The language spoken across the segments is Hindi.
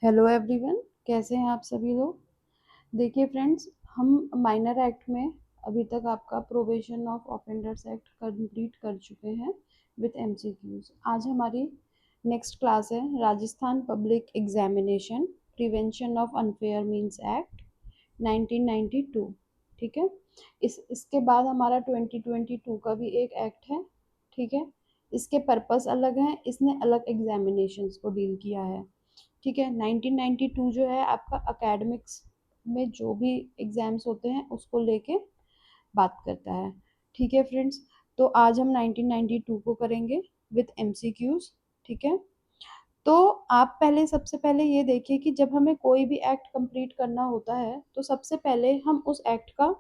हेलो एवरीवन, कैसे हैं आप सभी लोग। देखिए फ्रेंड्स, हम माइनर एक्ट में अभी तक आपका probation of offenders act complete कर चुके हैं विद एमसीक्यूज। आज हमारी नेक्स्ट क्लास है Rajasthan public examination prevention of unfair means act 1992। ठीक है, इसके बाद हमारा 2022 का भी एक एक्ट है। ठीक है, इसके पर्पस अलग हैं, इसने अलग एग्जामिनेशंस को डील किया है। ठीक है, 1992 जो है आपका अकेडमिक्स में जो भी एग्जाम्स होते हैं उसको लेके बात करता है। ठीक है फ्रेंड्स, तो आज हम 1992 को करेंगे विथ एमसीक्यूज। ठीक है, तो आप पहले सबसे पहले ये देखिए कि जब हमें कोई भी एक्ट कंप्लीट करना होता है तो सबसे पहले हम उस एक्ट का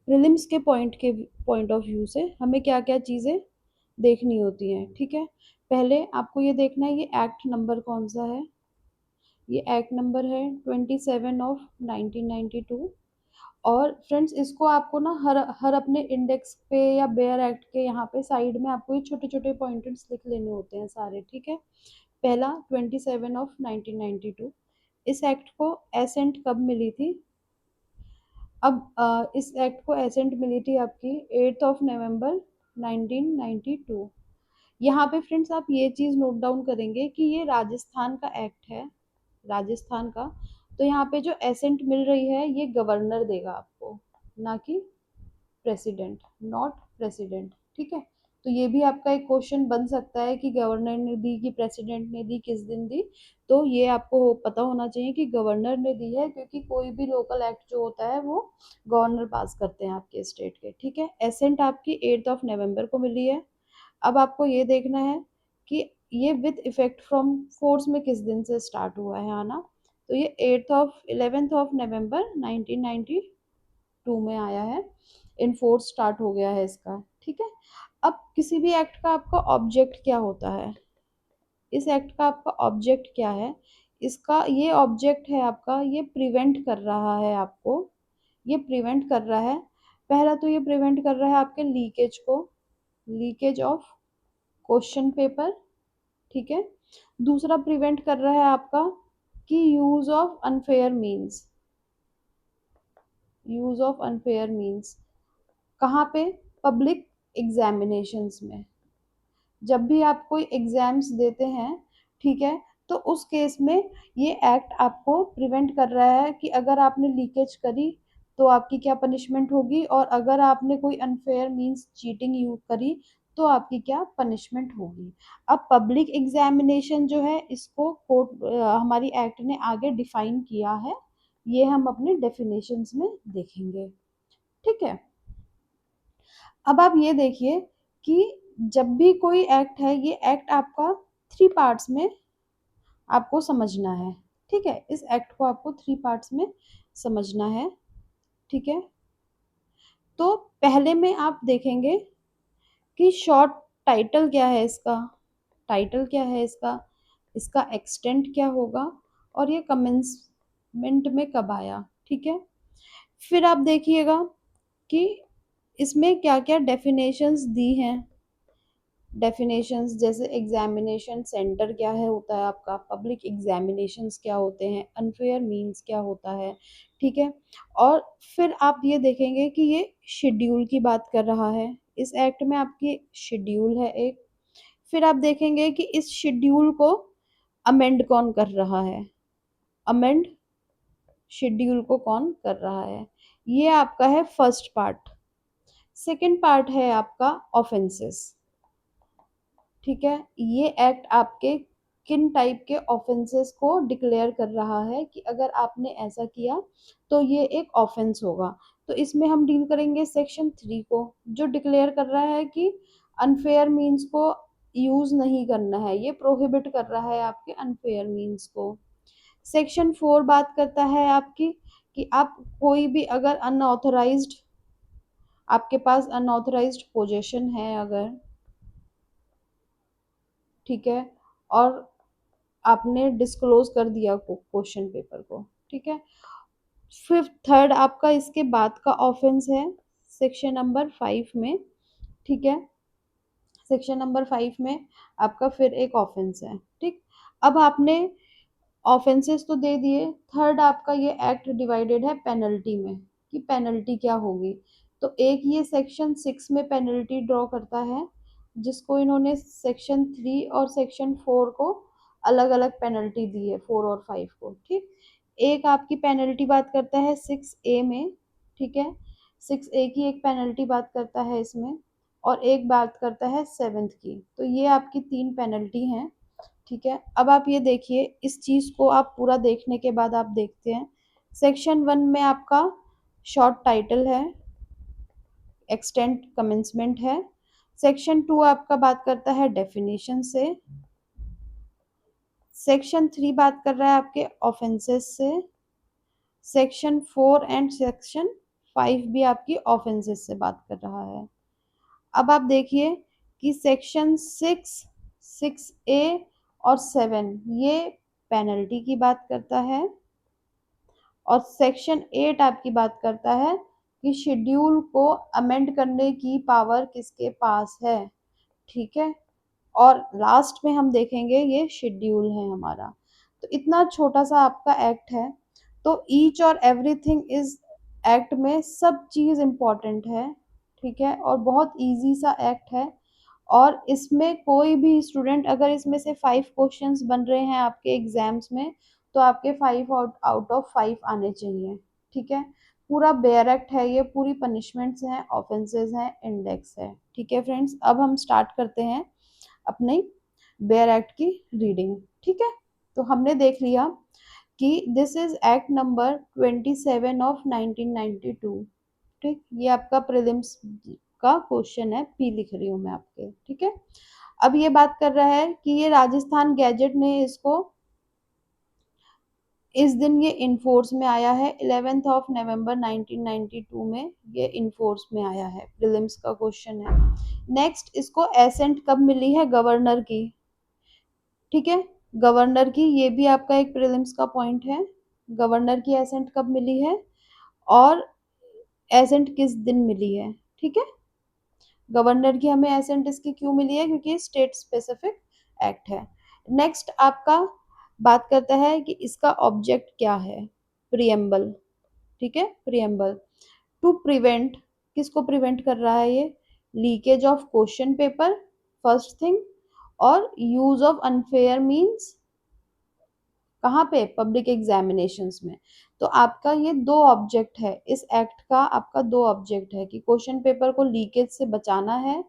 प्रीलिम्स के पॉइंट ऑफ व्यू से हमें क्या क्या चीज़ें देखनी होती हैं। ठीक है, पहले आपको ये देखना है ये एक्ट नंबर कौन सा है। ये एक्ट नंबर है 27 ऑफ 1992। और फ्रेंड्स, इसको आपको ना हर हर अपने इंडेक्स पे या बेयर एक्ट के यहाँ पे साइड में आपको ये छोटे छोटे पॉइंट्स लिख लेने होते हैं सारे। ठीक है, पहला 27 ऑफ 1992। इस एक्ट को एसेंट कब मिली थी? अब इस एक्ट को एसेंट मिली थी आपकी 8 ऑफ नवंबर 1992। यहाँ पे फ्रेंड्स आप ये चीज़ नोट डाउन करेंगे कि ये राजस्थान का एक्ट है, राजस्थान का। तो यहाँ पे जो एसेंट मिल रही है ये गवर्नर देगा आपको, ना कि प्रेसिडेंट, नॉट प्रेसिडेंट। ठीक है, तो ये भी आपका एक क्वेश्चन बन सकता है कि गवर्नर ने दी कि प्रेसिडेंट ने दी, किस दिन दी। तो ये आपको पता होना चाहिए कि गवर्नर ने दी है, क्योंकि कोई भी लोकल एक्ट जो होता है वो गवर्नर पास करते हैं आपके स्टेट के। ठीक है, एसेंट आपकी 8 ऑफ नवंबर को मिली है। अब आपको ये देखना है कि ये विद इफेक्ट फ्रॉम फोर्स में किस दिन से स्टार्ट हुआ है आना। तो ये 11th ऑफ नवंबर 1992 में आया है, इन फोर्स स्टार्ट हो गया है इसका। ठीक है, अब किसी भी एक्ट का आपका ऑब्जेक्ट क्या होता है, इस एक्ट का आपका ऑब्जेक्ट क्या है? इसका ये ऑब्जेक्ट है आपका, ये प्रिवेंट कर रहा है आपको, ये प्रिवेंट कर रहा है। पहला तो ये प्रिवेंट कर रहा है आपके लीकेज को, लीकेज ऑफ क्वेश्चन पेपर। ठीक है, दूसरा प्रिवेंट कर रहा है आपका कि use of unfair means, use of unfair means कहाँ पे? पब्लिक एग्जामिनेशंस में। जब भी आप कोई एग्जाम्स देते हैं, ठीक है, तो उस केस में ये एक्ट आपको प्रिवेंट कर रहा है कि अगर आपने लीकेज करी तो आपकी क्या पनिशमेंट होगी, और अगर आपने कोई अनफेयर मींस चीटिंग यूज करी तो आपकी क्या पनिशमेंट होगी। अब पब्लिक एग्जामिनेशन जो है इसको कोर्ट हमारी एक्ट ने आगे डिफाइन किया है, ये हम अपने डेफिनेशंस में देखेंगे। ठीक है, अब आप ये देखिए कि जब भी कोई एक्ट है, ये एक्ट आपका थ्री पार्ट्स में आपको समझना है। ठीक है, इस एक्ट को आपको थ्री पार्ट्स में समझना है। ठीक है, तो पहले में आप देखेंगे कि शॉर्ट टाइटल क्या है इसका, टाइटल क्या है इसका, इसका एक्सटेंट क्या होगा, और ये कमेंसमेंट में कब आया। ठीक है, फिर आप देखिएगा कि इसमें क्या क्या डेफिनेशंस दी हैं। डेफिनेशंस जैसे एग्जामिनेशन सेंटर क्या है होता है आपका, पब्लिक एग्जामिनेशंस क्या होते हैं, अनफेयर मींस क्या होता है। ठीक है, और फिर आप ये देखेंगे कि ये शेड्यूल की बात कर रहा है, इस एक्ट में आपकी शेड्यूल है एक। फिर आप देखेंगे कि इस शेड्यूल को अमेंड कौन कर रहा है, अमेंड शेड्यूल को कौन कर रहा है। ये आपका है फर्स्ट पार्ट। सेकंड पार्ट है आपका ऑफेंसेस। ठीक है, ये एक्ट आपके किन टाइप के ऑफेंसेस को डिक्लेयर कर रहा है कि अगर आपने ऐसा किया तो ये एक ऑफेंस होगा। तो इसमें हम डील करेंगे सेक्शन 3 को, जो डिक्लेयर कर रहा है कि अनफेयर मीन्स को यूज नहीं करना है, ये प्रोहिबिट कर रहा है आपके अनफेयर मीन्स को। सेक्शन 4 बात करता है आपकी कि आप कोई भी अगर अनऑथराइज्ड, आपके पास अनऑथराइज्ड पोजेशन है अगर, ठीक है, और आपने डिस्क्लोज कर दिया क्वेश्चन पेपर को। ठीक है, फिफ्थ थर्ड आपका इसके बाद का ऑफेंस है सेक्शन नंबर 5 में। ठीक है, सेक्शन नंबर 5 में आपका फिर एक ऑफेंस है। ठीक, अब आपने ऑफेंसेस तो दे दिए। थर्ड आपका ये एक्ट डिवाइडेड है पेनल्टी में, कि पेनल्टी क्या होगी। तो एक ये सेक्शन 6 में पेनल्टी ड्रॉ करता है, जिसको इन्होंने सेक्शन 3 और सेक्शन 4 को अलग अलग पेनल्टी दी है, 4 और 5 को। ठीक, एक आपकी पेनल्टी बात करता है 6A में, ठीक है, 6A की एक पेनल्टी बात करता है इसमें, और एक बात करता है 7th की। तो ये आपकी 3 पेनल्टी हैं। ठीक है, अब आप ये देखिए, इस चीज को आप पूरा देखने के बाद आप देखते हैं, सेक्शन 1 में आपका शॉर्ट टाइटल है, एक्सटेंट कमेंसमेंट है। सेक्शन 2 आपका बात करता है डेफिनेशन से। सेक्शन 3 बात कर रहा है आपके ऑफेंसेस से। सेक्शन 4 एंड सेक्शन 5 भी आपकी ऑफेंसेस से बात कर रहा है। अब आप देखिए कि सेक्शन 6, 6A और 7 ये पेनल्टी की बात करता है, और सेक्शन 8 आपकी बात करता है कि शेड्यूल को अमेंड करने की पावर किसके पास है। ठीक है, और लास्ट में हम देखेंगे ये शेड्यूल है हमारा। तो इतना छोटा सा आपका एक्ट है। तो ईच और एवरीथिंग इज एक्ट में सब चीज इम्पोर्टेंट है। ठीक है, और बहुत इजी सा एक्ट है। और इसमें कोई भी स्टूडेंट, अगर इसमें से 5 क्वेश्चंस बन रहे हैं आपके एग्जाम्स में, तो आपके 5 आउट ऑफ 5 आने चाहिए। ठीक है, पूरा बेयर एक्ट है ये, पूरी पनिशमेंट्स हैं, ऑफेंसेस हैं, इंडेक्स है। ठीक है फ्रेंड्स, अब हम स्टार्ट करते हैं अपने बेयर एक्ट की रीडिंग। ठीक है, तो हमने देख लिया कि this is act number 27 of 1992। ठीक, ये आपका प्रीलिम्स का क्वेश्चन है, पी लिख रही हूँ मैं आपके। ठीक है, अब ये बात कर रहा है कि ये राजस्थान गैजेट ने इसको, इस दिन ये इनफोर्स में आया है, 11th ऑफ नवंबर 1992 में ये इनफोर्स में आया है। प्रीलिम्स का क्वेश्चन है। नेक्स्ट, इसको एसेंट कब मिली है, गवर्नर की। ठीक है, गवर्नर की, ये भी आपका एक प्रीलिम्स का पॉइंट है। गवर्नर की एसेंट कब मिली है, और एसेंट किस दिन मिली है। ठीक है, गवर्नर की हमें एसेंट इसकी क्यों मिली है, क्योंकि स्टेट स्पेसिफिक एक्ट है। नेक्स्ट आपका बात करता है कि इसका ऑब्जेक्ट क्या है, प्रियम्बल। ठीक है, प्रियम्बल टू प्रिवेंट, किसको प्रिवेंट कर रहा है ये, leakage of question paper, first thing, और यूज ऑफ अनफेयर मीन्स कहाँ पे, पब्लिक एग्जामिनेशंस में। तो आपका ये दो ऑब्जेक्ट है, इस एक्ट का आपका दो ऑब्जेक्ट है, कि क्वेश्चन पेपर को लीकेज से बचाना है,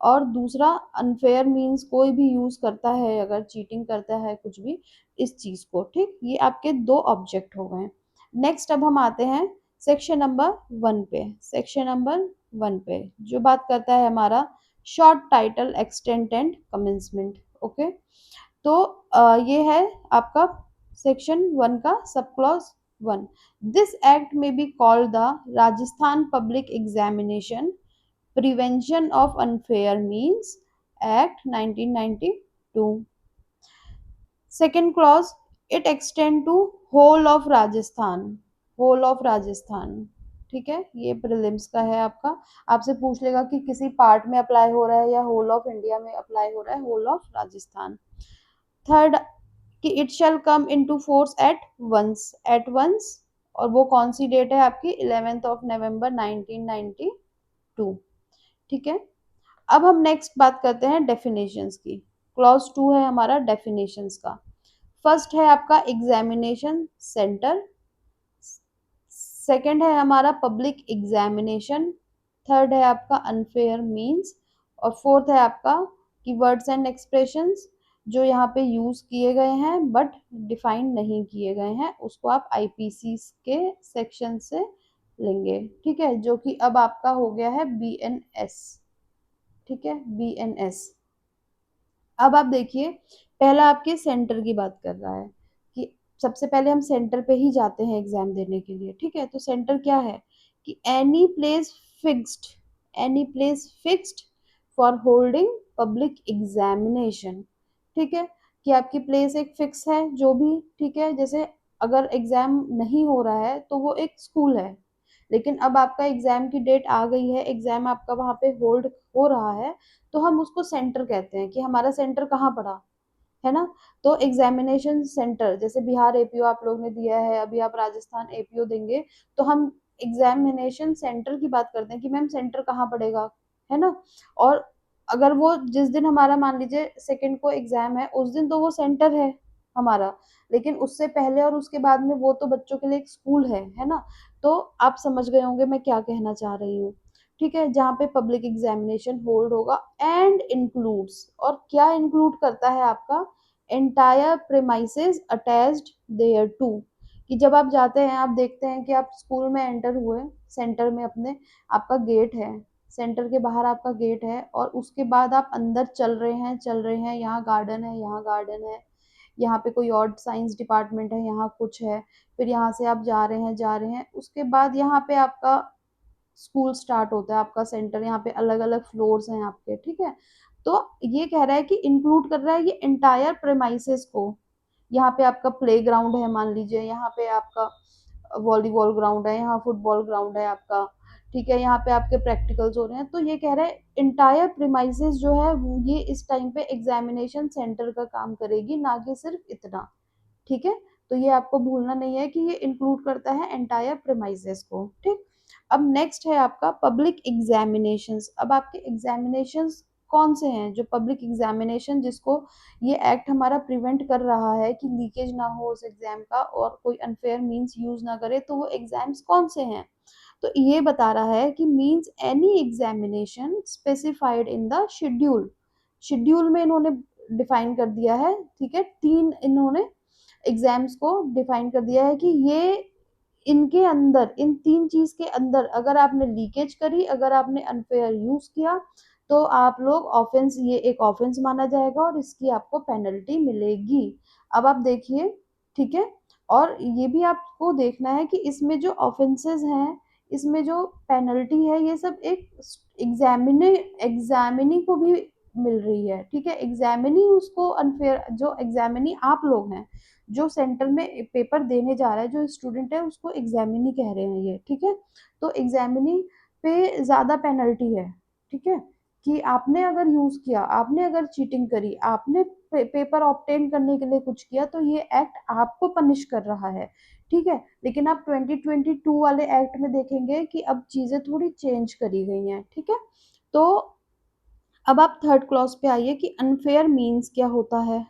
और दूसरा अनफेयर मीन्स कोई भी यूज करता है, अगर चीटिंग करता है कुछ भी, इस चीज को। ठीक, ये आपके दो ऑब्जेक्ट हो गए। नेक्स्ट अब हम आते हैं सेक्शन नंबर 1 पे। सेक्शन नंबर 1 पे जो बात करता है हमारा short title, extent and commencement. Okay, तो ये है आपका सेक्शन 1 का sub clause 1। This act may be called the Rajasthan public examination prevention of unfair means act 1992। Second clause, it extend to whole of Rajasthan, whole of Rajasthan. ठीक है, ये प्रीलिम्स का है आपका, आपसे पूछ लेगा कि किसी पार्ट में अप्लाई हो रहा है या होल ऑफ इंडिया में अप्लाई हो रहा है, होल ऑफ राजस्थान। थर्ड, कि it shall come into force at once, at once, और वो कौन सी डेट है आपकी, 11th ऑफ नवंबर 1992। ठीक है, अब हम नेक्स्ट बात करते हैं डेफिनेशंस की। क्लॉज 2 है हमारा डेफिनेशंस का। फर्स्ट है आपका एग्जामिनेशन सेंटर, सेकंड है हमारा पब्लिक एग्जामिनेशन, थर्ड है आपका अनफेयर मीन्स, और फोर्थ है आपका की वर्ड्स एंड एक्सप्रेशंस जो यहाँ पे यूज किए गए हैं बट डिफाइन नहीं किए गए हैं, उसको आप आईपीसी के सेक्शन से लेंगे। ठीक है, जो कि अब आपका हो गया है बीएनएस। ठीक है, बीएनएस। अब आप देखिए, पहला आपके सेंटर की बात कर रहा है, कि सबसे पहले हम सेंटर पे ही जाते हैं एग्जाम देने के लिए। ठीक है, तो सेंटर क्या है, कि any place fixed, any place fixed for holding public examination. ठीक है, कि आपकी प्लेस एक फिक्स है जो भी। ठीक है, जैसे अगर एग्जाम नहीं हो रहा है तो वो एक स्कूल है, लेकिन अब आपका एग्जाम की डेट आ गई है, एग्जाम आपका वहां पे होल्ड हो रहा है, तो हम उसको सेंटर कहते हैं, कि हमारा सेंटर कहाँ पड़ा, है ना? तो एग्जामिनेशन सेंटर जैसे बिहार एपीओ आप लोग ने दिया है, अभी आप राजस्थान एपीओ देंगे, तो हम एग्जामिनेशन सेंटर की बात करते हैं कि मैम सेंटर कहाँ पड़ेगा, है ना? और अगर वो जिस दिन हमारा मान लीजिए सेकंड को एग्जाम है, उस दिन तो वो सेंटर है हमारा, लेकिन उससे पहले और उसके बाद में वो तो बच्चों के लिए एक स्कूल है ना? तो आप समझ गए होंगे मैं क्या कहना चाह रही हूँ। ठीक है, जहाँ पे पब्लिक एग्जामिनेशन होल्ड होगा एंड इंक्लूड्स, और क्या इंक्लूड करता है आपका, entire premises attached thereto, कि जब आप जाते हैं आप देखते हैं कि आप स्कूल में एंटर हुए, सेंटर में अपने, आपका गेट है, सेंटर के बाहर आपका गेट है, और उसके बाद आप अंदर चल रहे हैं, यहाँ गार्डन है, यहाँ गार्डन है, यहाँ पे कोई और साइंस डिपार्टमेंट है, यहाँ कुछ है, फिर यहाँ से आप जा रहे हैं, उसके बाद यहाँ पे आपका स्कूल स्टार्ट होता है, आपका सेंटर, यहाँ पे अलग अलग फ्लोर्स हैं आपके, ठीक है? तो ये कह रहा है कि इंक्लूड कर रहा है ये एंटायर प्रेमाइसेस को। यहाँ पे आपका प्ले ग्राउंड है मान लीजिए, यहाँ पे आपका वॉलीबॉल ग्राउंड है, यहाँ फुटबॉल ग्राउंड है आपका, ठीक है, यहाँ पे आपके प्रैक्टिकल्स हो रहे हैं, तो ये कह रहा है इंटायर प्रीमाइसेस जो है ये इस टाइम पे एग्जामिनेशन सेंटर का काम करेगी, ना कि सिर्फ इतना। ठीक है, तो ये आपको भूलना नहीं है कि ये इंक्लूड करता है एंटायर प्रीमाइसेस को। ठीक, अब नेक्स्ट है आपका पब्लिक एग्जामिनेशंस। अब आपके एग्जामिनेशंस कौन से हैं, जो पब्लिक एग्जामिनेशन जिसको ये एक्ट हमारा प्रिवेंट कर रहा है कि लीकेज ना हो उस एग्जाम का और कोई अनफेयर मींस यूज ना करे, तो वो एग्जाम्स कौन से हैं? तो ये बता रहा है कि means any examination specified in the schedule. Schedule में इन्होंने डिफाइन कर दिया है, ठीक है, तीन इन्होंने एग्जाम्स को डिफाइन कर दिया है कि ये इनके अंदर, इन तीन चीज के अंदर अगर आपने लीकेज करी, अगर आपने अनफेयर यूज किया, तो आप लोग ऑफेंस, ये एक ऑफेंस माना जाएगा और इसकी आपको पेनल्टी मिलेगी। अब आप देखिए, ठीक है, और ये भी आपको देखना है कि इसमें जो ऑफेंसेस हैं, इसमें जो पेनल्टी है, ये सब एक एग्जामिनी को भी मिल रही है, ठीक है, एग्जामिनी उसको अनफेयर, जो एग्जामिनी आप लोग हैं, जो सेंटर में पेपर देने जा रहा है, जो स्टूडेंट है, उसको एग्जामिनी कह रहे हैं ये, ठीक है? तो एग्जामिनी पे ज्यादा पेनल्टी है, ठीक है, कि आपने अगर यूज किया, आपने अगर चीटिंग करी, आपने पेपर ऑब्टेन करने के लिए कुछ किया, तो ये एक्ट आपको पनिश कर रहा है, ठीक है? लेकिन आप 2022 वाले एक्ट में देखेंगे कि अब चीजें थोड़ी चेंज करी गई हैं, ठीक है? तो अब आप थर्ड क्लॉज पे आइए कि अनफेयर मीन्स क्या होता है।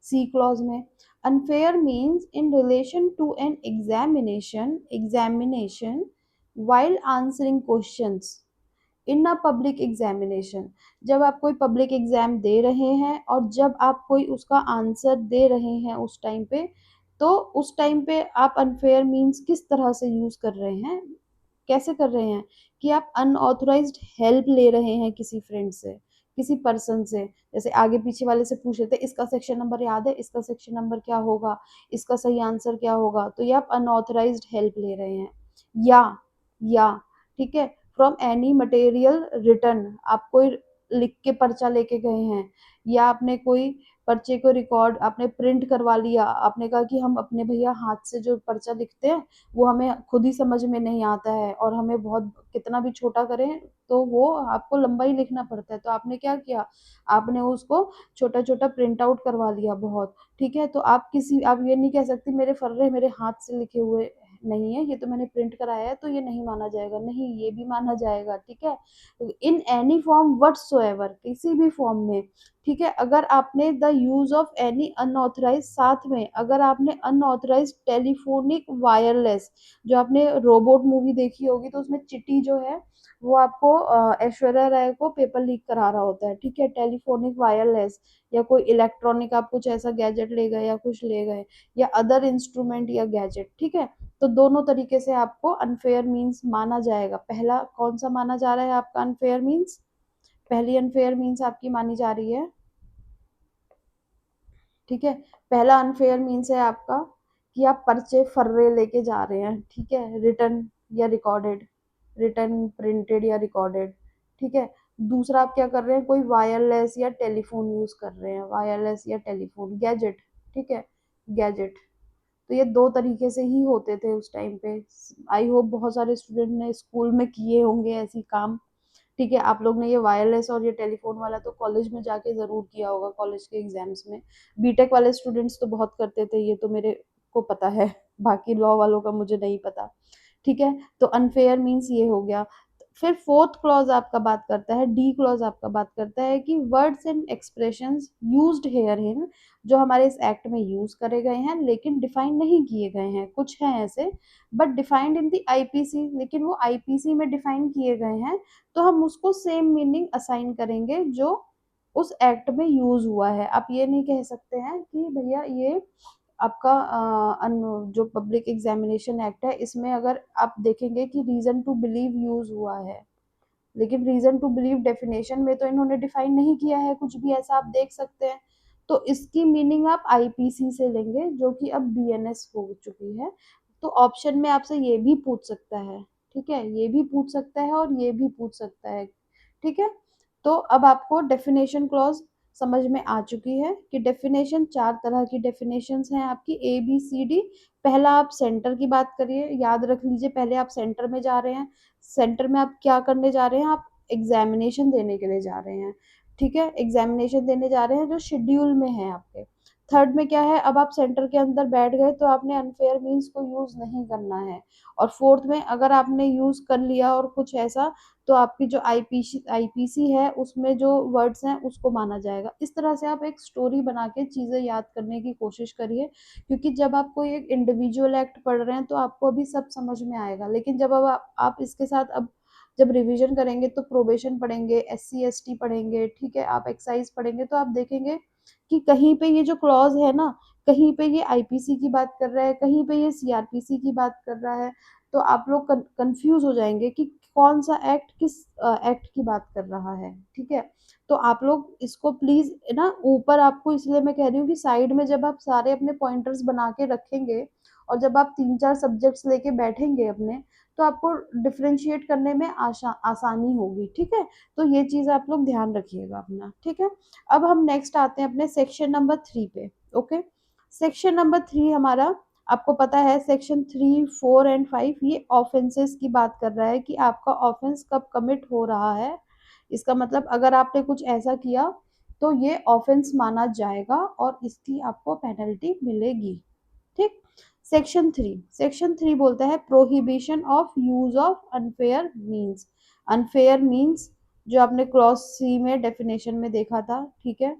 सी क्लॉज में, unfair means in relation to an examination while answering questions in a public examination. जब आप कोई पब्लिक एग्जाम दे रहे हैं और जब आप कोई उसका आंसर दे रहे हैं उस टाइम पे, तो उस टाइम पे आप अनफेयर मीन्स किस तरह से यूज कर रहे हैं, कैसे कर रहे हैं, कि आप अनऑथराइज्ड हेल्प ले रहे हैं किसी फ्रेंड से, किसी पर्सन से, जैसे आगे पीछे वाले से पूछ लेते इसका सेक्शन नंबर याद है, इसका सेक्शन नंबर क्या होगा, इसका सही आंसर क्या होगा, तो ये आप अनऑथराइज्ड हेल्प ले रहे हैं। या या ठीक है, फ्रॉम एनी मटेरियल रिटर्न, आप कोई लिख के पर्चा लेके गए हैं, या आपने कोई पर्चे को रिकॉर्ड आपने प्रिंट करवा लिया, आपने कहा कि हम अपने भैया हाथ से जो पर्चा लिखते हैं वो हमें खुद ही समझ में नहीं आता है, और हमें बहुत कितना भी छोटा करें तो वो आपको लंबा ही लिखना पड़ता है, तो आपने क्या किया, आपने उसको छोटा छोटा प्रिंट आउट करवा लिया बहुत, ठीक है? तो आप किसी, आप ये नहीं कह सकती मेरे फर्रे मेरे हाथ से लिखे हुए नहीं है, ये तो मैंने प्रिंट कराया है, तो ये नहीं माना जाएगा, नहीं ये भी माना जाएगा, ठीक है? इन एनी फॉर्म व्हाटसोएवर, किसी भी फॉर्म में, ठीक है, अगर आपने the use of any unauthorise, साथ में अगर आपने अनऑथराइज टेलीफोनिक वायरलेस, जो आपने रोबोट मूवी देखी होगी तो उसमें चिट्टी जो है वो आपको ऐश्वर्या राय को पेपर लीक करा रहा होता है, ठीक है, टेलीफोनिक वायरलेस, या कोई इलेक्ट्रॉनिक आप कुछ ऐसा गैजेट ले गए या कुछ ले गए, या अदर इंस्ट्रूमेंट या गैजेट, ठीक है, तो दोनों तरीके से आपको अनफेयर मीन्स माना जाएगा। पहला कौन सा माना जा रहा है आपका अनफेयर मीन्स, पहली अनफेयर मीन्स आपकी मानी जा रही है, ठीक है, पहला अनफेयर मीन्स है आपका कि आप पर्चे फर्रे लेके जा रहे हैं, ठीक है, रिटर्न या रिकॉर्डेड, रिटर्न प्रिंटेड या रिकॉर्डेड, ठीक है। दूसरा आप क्या कर रहे हैं, कोई वायरलेस या टेलीफोन यूज कर रहे हैं, वायरलेस या टेलीफोन गैजेट, ठीक है, गैजेट। तो ये दो तरीके से ही होते थे उस टाइम पे। आई होप बहुत सारे स्टूडेंट ने स्कूल में किए होंगे ऐसी काम, ठीक है, आप लोग ने ये वायरलेस और ये टेलीफोन वाला तो कॉलेज में जाके ज़रूर किया होगा, कॉलेज के एग्ज़ाम्स में। बीटेक वाले स्टूडेंट्स तो बहुत करते थे, ये तो मेरे को पता है, बाकी लॉ वालों का मुझे नहीं पता। ठीक है, तो अनफेयर मीन्स ये हो गया। फिर फोर्थ क्लॉज आपका बात करता है, डी क्लॉज आपका बात करता है कि words and expressions used here in, जो हमारे इस एक्ट में यूज करे गए हैं लेकिन डिफाइन नहीं किए गए हैं, कुछ हैं ऐसे but defined in the IPC, लेकिन वो आईपीसी में डिफाइन किए गए हैं, तो हम उसको सेम मीनिंग असाइन करेंगे जो उस एक्ट में यूज हुआ है। आप ये नहीं कह सकते हैं कि भैया ये आपका जो पब्लिक एग्जामिनेशन एक्ट है इसमें अगर आप देखेंगे कि रीजन टू बिलीव यूज हुआ है, लेकिन रीजन टू बिलीव डेफिनेशन में तो इन्होंने डिफाइन नहीं किया है कुछ भी, ऐसा आप देख सकते हैं। तो इसकी मीनिंग आप आईपीसी से लेंगे जो कि अब बीएनएस हो चुकी है। तो ऑप्शन में आपसे ये भी पूछ सकता है, ठीक है, ये भी पूछ सकता है और ये भी पूछ सकता है। ठीक है, तो अब आपको डेफिनेशन क्लॉज समझ में आ चुकी है कि डेफिनेशन, चार तरह की डेफिनेशंस हैं आपकी, ए बी सी डी। पहला आप सेंटर की बात करिए, याद रख लीजिए, पहले आप सेंटर में जा रहे हैं। सेंटर में आप क्या करने जा रहे हैं, आप एग्जामिनेशन देने के लिए जा रहे हैं। ठीक है, एग्जामिनेशन देने जा रहे हैं जो शेड्यूल में है आपके। थर्ड में क्या है, अब आप सेंटर के अंदर बैठ गए तो आपने अनफेयर मीन्स को यूज नहीं करना है। और फोर्थ में अगर आपने यूज कर लिया और कुछ ऐसा, तो आपकी जो आईपीसी है उसमें जो वर्ड्स हैं उसको माना जाएगा। इस तरह से आप एक स्टोरी बना के चीजें याद करने की कोशिश करिए, क्योंकि जब आप कोई एक इंडिविजुअल एक्ट पढ़ रहे हैं तो आपको अभी सब समझ में आएगा, लेकिन जब अब आप इसके साथ अब जब रिवीजन करेंगे तो प्रोबेशन पढ़ेंगे, एससी एसटी पढ़ेंगे, ठीक है, आप एक्साइज पढ़ेंगे, तो आप देखेंगे कि कहीं पे ये जो क्लॉज है ना, कहीं पे ये आईपीसी की बात कर रहा है, कहीं पे ये सीआरपीसी की बात कर रहा है। तो आप लोग कंफ्यूज हो जाएंगे कि कौन सा एक्ट किस एक्ट की बात कर रहा है। ठीक है, तो आप लोग इसको प्लीज ना, ऊपर आपको इसलिए मैं कह रही हूँ कि साइड में जब आप सारे अपने पॉइंटर्स बना के रखेंगे और जब आप तीन चार सब्जेक्ट्स लेके बैठेंगे अपने, तो आपको डिफरेंशिएट करने में आसानी होगी। ठीक है, तो ये चीज आप लोग ध्यान रखिएगा अपना। ठीक है, अब हम नेक्स्ट आते हैं अपने सेक्शन नंबर 3 पे। ओके, सेक्शन नंबर 3 हमारा, आपको पता है सेक्शन 3, 4 एंड 5 ये ऑफेंसेस की बात कर रहा है कि आपका ऑफेंस कब कमिट हो रहा है। इसका मतलब अगर आपने कुछ ऐसा किया तो ये ऑफेंस माना जाएगा और इसकी आपको पेनल्टी मिलेगी। ठीक, सेक्शन 3 बोलता है prohibition of use of unfair means. Unfair means जो आपने क्लॉज सी में डेफिनेशन में देखा था, ठीक है,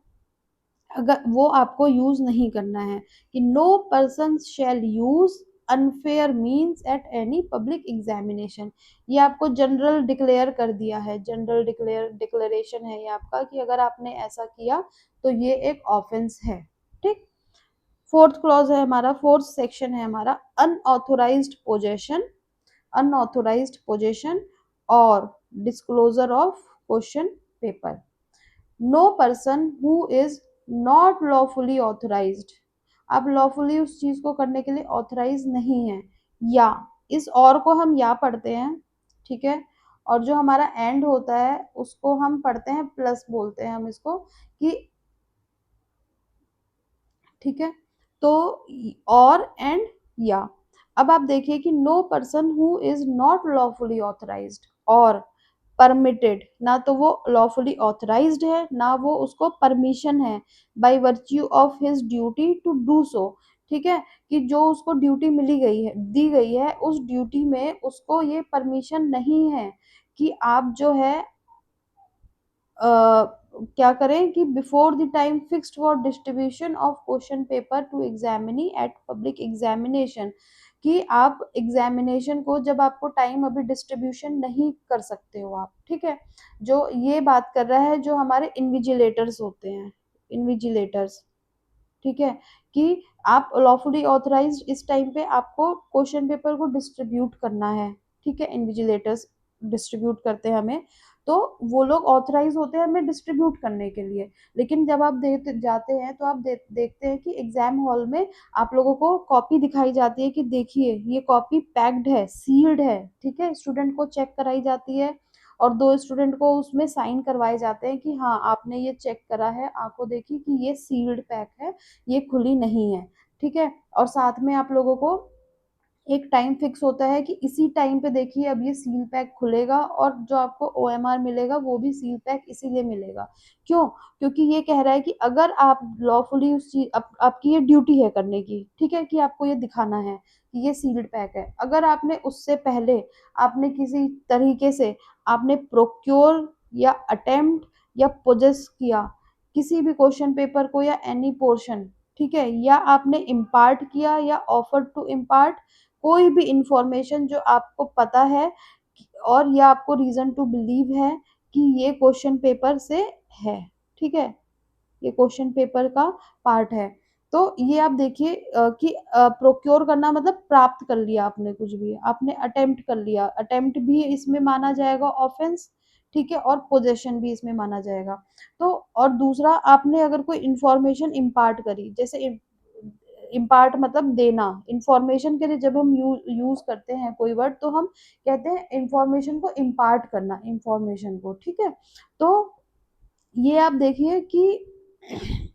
अगर वो आपको यूज नहीं करना है कि no person shall use unfair means at any public examination. ये आपको जनरल डिक्लेयर कर दिया है, जनरल डिक्लेरेशन है ये आपका कि अगर आपने ऐसा किया तो ये एक ऑफेंस है। ठीक, फोर्थ क्लॉज है हमारा, फोर्थ सेक्शन है हमारा, अनऑथोराइज्ड पोजेशन, अनऑथोराइज्ड पोजेशन और disclosure of question paper. No person who is not lawfully authorised, आप लॉफुली उस चीज को करने के लिए ऑथराइज नहीं है। या, इस और को हम या पढ़ते हैं, ठीक है, और जो हमारा एंड होता है उसको हम पढ़ते हैं प्लस, बोलते हैं हम इसको कि, ठीक है, तो और एंड या। अब आप देखिए कि no person who is not lawfully authorised और परमिटेड, ना तो वो लॉफुली ऑथराइज्ड है ना वो उसको परमिशन है, by virtue of his duty to do so. ठीक है, कि जो उसको ड्यूटी मिली गई है, दी गई है, उस ड्यूटी में उसको ये परमिशन नहीं है कि आप जो है क्या करें कि before the time fixed for distribution of question paper two examinee eight public examination, कि आप एग्जामिनेशन को जब आपको टाइम अभी डिस्ट्रीब्यूशन नहीं कर सकते हो आप। ठीक है, जो ये बात कर रहा है जो हमारे इन्विजिलेटर्स होते हैं, इन्विजिलेटर्स, ठीक है, कि आप लॉफुली ऑथराइज्ड इस टाइम पे आपको क्वेश्चन पेपर को डिस्ट्रीब्यूट करना है। ठीक है, इन्विजिलेटर्स डिस्ट्रीब्यूट करते हैं हमें, तो वो लोग ऑथराइज होते हैं हमें डिस्ट्रीब्यूट करने के लिए। लेकिन जब आप देते जाते हैं तो आप देखते हैं कि एग्जाम हॉल में आप लोगों को कॉपी दिखाई जाती है कि देखिए ये कॉपी पैक्ड है, सील्ड है। ठीक है, स्टूडेंट को चेक कराई जाती है और दो स्टूडेंट को उसमें साइन करवाए जाते हैं कि हाँ आपने ये चेक करा है, आंखों देखी कि ये सील्ड पैक है, ये खुली नहीं है। ठीक है, और साथ में आप लोगों को एक टाइम फिक्स होता है कि इसी टाइम पे देखिए अब ये सील पैक खुलेगा और जो आपको ओएमआर मिलेगा वो भी सील पैक इसीलिए मिलेगा। क्यों? क्योंकि ये कह रहा है कि अगर आप लॉफुली उस चीज आपकी ये ड्यूटी है करने की, ठीक है, कि आपको ये दिखाना है कि ये सील्ड पैक है। अगर आपने उससे पहले आपने किसी तरीके से आपने प्रोक्योर या अटेम्प्ट या पोजेस किया किसी भी क्वेश्चन पेपर को या एनी पोर्शन, ठीक है, या आपने इम्पार्ट किया या ऑफर टू इम्पार्ट कोई भी इंफॉर्मेशन जो आपको पता है और या आपको रीजन टू बिलीव है कि ये क्वेश्चन पेपर से है, ठीक है, ये क्वेश्चन पेपर का पार्ट है। तो ये आप देखिए कि प्रोक्योर करना मतलब प्राप्त कर लिया आपने कुछ भी, आपने अटेम्प्ट कर लिया, अटेम्प्ट भी इसमें माना जाएगा ऑफेंस, ठीक है, और पोजेशन भी इसमें माना जाएगा। तो और दूसरा आपने अगर कोई इंफॉर्मेशन इम्पार्ट करी, जैसे इम्पार्ट मतलब देना, इंफॉर्मेशन के लिए जब हम यूज करते हैं कोई वर्ड तो हम कहते हैं इंफॉर्मेशन को इम्पार्ट करना, इंफॉर्मेशन को, ठीक है। तो ये आप देखिए कि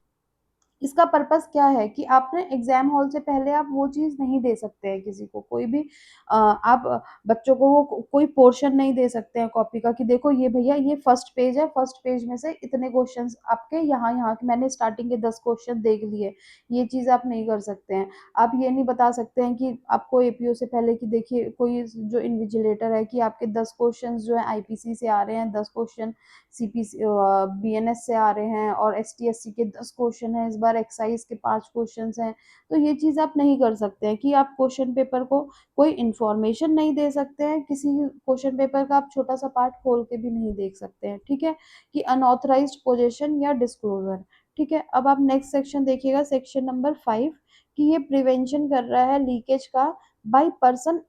इसका पर्पस क्या है कि आपने एग्जाम हॉल से पहले आप वो चीज नहीं दे सकते हैं किसी को, कोई भी आप बच्चों को वो कोई पोर्शन नहीं दे सकते हैं कॉपी का कि देखो ये भैया ये फर्स्ट पेज है, फर्स्ट पेज में से इतने क्वेश्चंस आपके यहाँ यहाँ के मैंने स्टार्टिंग के 10 क्वेश्चन देख लिए, ये चीज आप नहीं कर सकते हैं। आप ये नहीं बता सकते हैं कि आपको एपीओ से पहले कि देखिए कोई जो इन्विजिलेटर है कि आपके 10 क्वेश्चन जो है आईपीसी से आ रहे हैं, 10 क्वेश्चन सीपीसी बीएनएस से आ रहे हैं और एसटीएससी के 10 क्वेश्चन हैं, इस बार एक्साइज के 5 क्वेश्चन हैं। तो ये चीज आप नहीं कर सकते हैं कि आप क्वेश्चन पेपर को कोई इंफॉर्मेशन नहीं दे सकते हैं, किसी क्वेश्चन पेपर का आप छोटा सा पार्ट खोल के भी नहीं देख सकते हैं, ठीक है, कि अनऑथराइज्ड पोजीशन या डिस्क्लोजर, ठीक है। अब आप नेक्स्ट सेक्शन देखिएगा, सेक्शन नंबर 5, कि ये प्रिवेंशन कर रहा है लीकेज का by person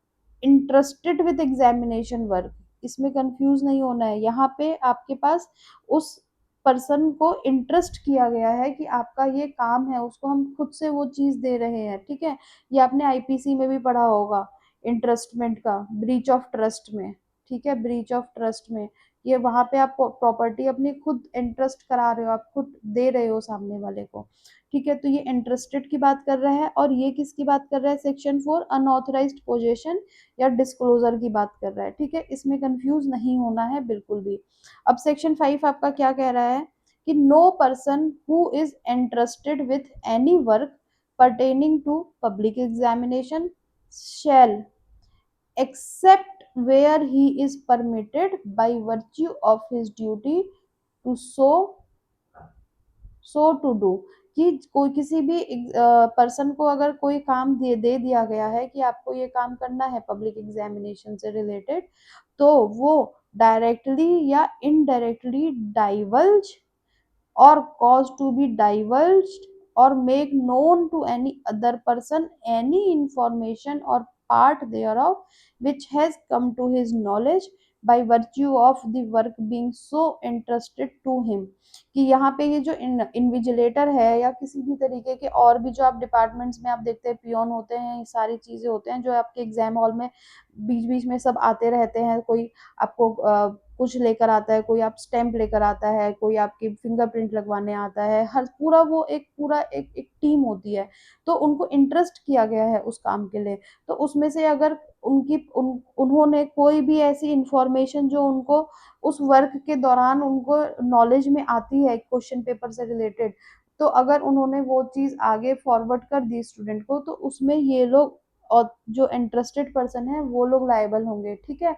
interested with examination work. इसमें कंफ्यूज नहीं होना है, यहाँ पे आपके पास उस पर्सन को इंटरेस्ट किया गया है कि आपका ये काम है, उसको हम खुद से वो चीज दे रहे हैं, ठीक है। ये आपने आईपीसी में भी पढ़ा होगा, इंटरेस्टमेंट का, ब्रीच ऑफ ट्रस्ट में, ठीक है, ब्रीच ऑफ ट्रस्ट में ये वहां पे आप प्रॉपर्टी अपनी खुद इंटरेस्ट करा रहे हो, आप खुद दे रहे हो सामने वाले को, ठीक है। तो ये इंटरेस्टेड की बात कर रहा है और ये किसकी बात कर रहा है, सेक्शन 4 अनऑथराइज्ड पोजेशन या डिस्क्लोजर की बात कर रहा है, ठीक है। इसमें कंफ्यूज नहीं होना है बिल्कुल भी। अब सेक्शन 5 आपका क्या कह रहा है कि no person who is entrusted with any work pertaining to public examination shall, except where he is permitted by virtue of his duty to to do, कि कोई किसी भी पर्सन को अगर कोई काम दे दिया गया है कि आपको ये काम करना है पब्लिक एग्जामिनेशन से रिलेटेड, तो वो डायरेक्टली या indirectly divulge or cause to be divulged or make known to any other person any information or part thereof which has come to his knowledge by virtue of the work being so entrusted to him। कि यहाँ पे ये जो इन्विजिलेटर है या किसी भी तरीके के और भी जो आप डिपार्टमेंट्स में आप देखते हैं पियोन होते हैं, ये सारी चीजें होते हैं जो आपके एग्जाम हॉल में बीच बीच में सब आते रहते हैं, कोई आपको कुछ लेकर आता है, कोई आप स्टैंप लेकर आता है, कोई आपकी फिंगरप्रिंट लगवाने आता है, हर पूरा वो एक पूरा एक टीम होती है। तो उनको इंटरेस्ट किया गया है उस काम के लिए, तो उसमें से अगर उन्होंने कोई भी ऐसी इंफॉर्मेशन जो उनको उस वर्क के दौरान उनको नॉलेज में आती है क्वेश्चन पेपर से रिलेटेड, तो अगर उन्होंने वो चीज आगे फॉरवर्ड कर दी स्टूडेंट को तो उसमें ये लोग और जो इंटरेस्टेड पर्सन है वो लोग लायबल होंगे, ठीक है।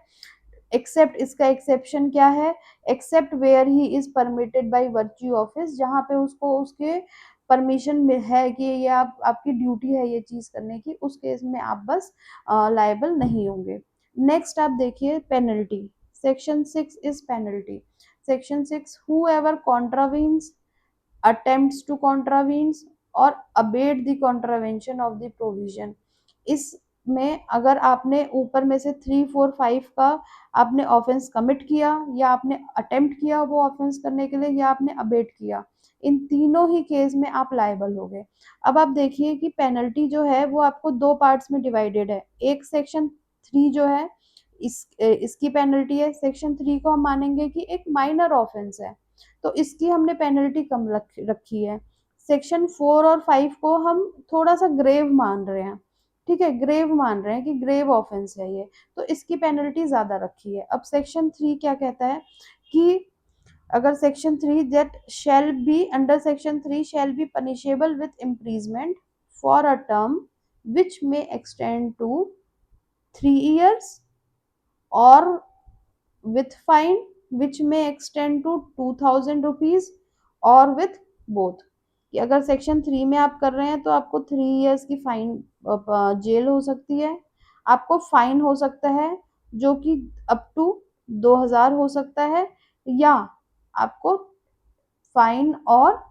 एक्सेप्ट, इसका एक्सेप्शन क्या है, except where he is permitted by virtue of his, जहाँ पे उसको उसके परमिशन में है कि ये आप आपकी ड्यूटी है ये चीज करने की, उस केस में आप बस लायबल नहीं होंगे। नेक्स्ट आप देखिए penalty, section 6 is penalty. Section 6, whoever contravenes, attempts to contravenes और abet the contravention of the provision। इसमें अगर आपने ऊपर में से 3, 4, 5 का आपने ऑफेंस कमिट किया या आपने अटेम्प्ट किया वो ऑफेंस करने के लिए या आपने अबेट किया, इन तीनों ही केस में आप लायबल हो गए। अब आप देखिए कि पेनल्टी जो है वो आपको दो पार्ट्स में डिवाइडेड है, एक सेक्शन 3 जो है इसकी पेनल्टी है, सेक्शन 3 को हम मानेंगे कि एक माइनर ऑफेंस है तो इसकी हमने पेनल्टी कम रखी है। सेक्शन 4 और 5 को हम थोड़ा सा ग्रेव मान रहे हैं, ठीक है, ग्रेव मान रहे हैं कि ग्रेव ऑफेंस है ये, तो इसकी पेनल्टी ज्यादा रखी है। अब सेक्शन 3 क्या कहता है कि अगर section 3 that shall be under section 3 shall be punishable with imprisonment for a term which may extend to 3 years और with fine which may extend to 2000 rupees और with both। कि अगर सेक्शन 3 में आप कर रहे हैं तो आपको 3 years की फाइन जेल हो सकती है, आपको फाइन हो सकता है जो कि अप टू 2000 हो सकता है, या आपको फाइन और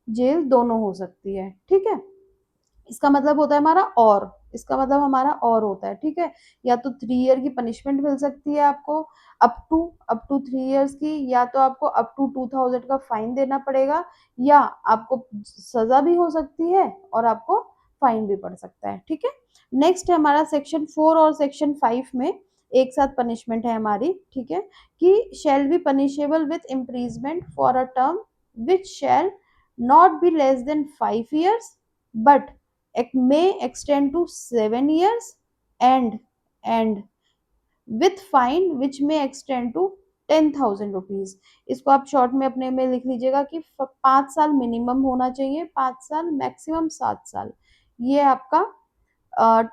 जेल दोनों हो सकती है। ठीक है, इसका मतलब होता है हमारा और, इसका मतलब हमारा और होता है। ठीक है, या तो 3 year की पनिशमेंट मिल सकती है आपको अप टू 3 years की, या तो आपको अप टू 2000 का फाइन देना पड़ेगा, या आपको सजा भी हो सकती है और आपको फाइन भी पड़ सकता है। ठीक है, नेक्स्ट है हमारा सेक्शन 4 और सेक्शन 5 में एक साथ पनिशमेंट है हमारी। ठीक है, कि शैल be punishable with imprisonment for a term which shall not be less than 5 years but it may extend to 7 years and with fine which may extend to 10,000 rupees. इसको आप शॉर्ट में अपने में लिख लीजिएगा कि 5 साल मिनिमम होना चाहिए, 5 साल मैक्सिमम 7 साल, ये आपका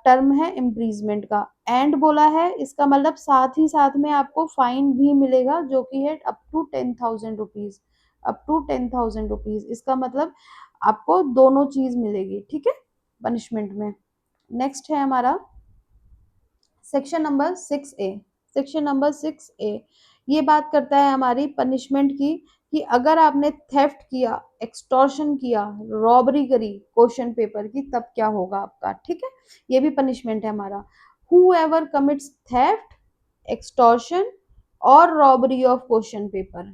टर्म है इम्प्रीजमेंट का। एंड बोला है, इसका मतलब साथ ही साथ में आपको फाइन भी मिलेगा जो कि है up to 10,000 rupees, up to 10,000 rupees. इसका मतलब आपको दोनों चीज मिलेगी। ठीक है, पनिशमेंट में। नेक्स्ट है हमारा section number 6A। Section number 6A ये बात करता है हमारी पनिशमेंट की, कि अगर आपने थेफ्ट किया, एक्सटॉर्शन किया, रॉबरी करी क्वेश्चन पेपर की, तब क्या होगा आपका। ठीक है, ये भी पनिशमेंट है हमारा। whoever commits theft, extortion or robbery of question paper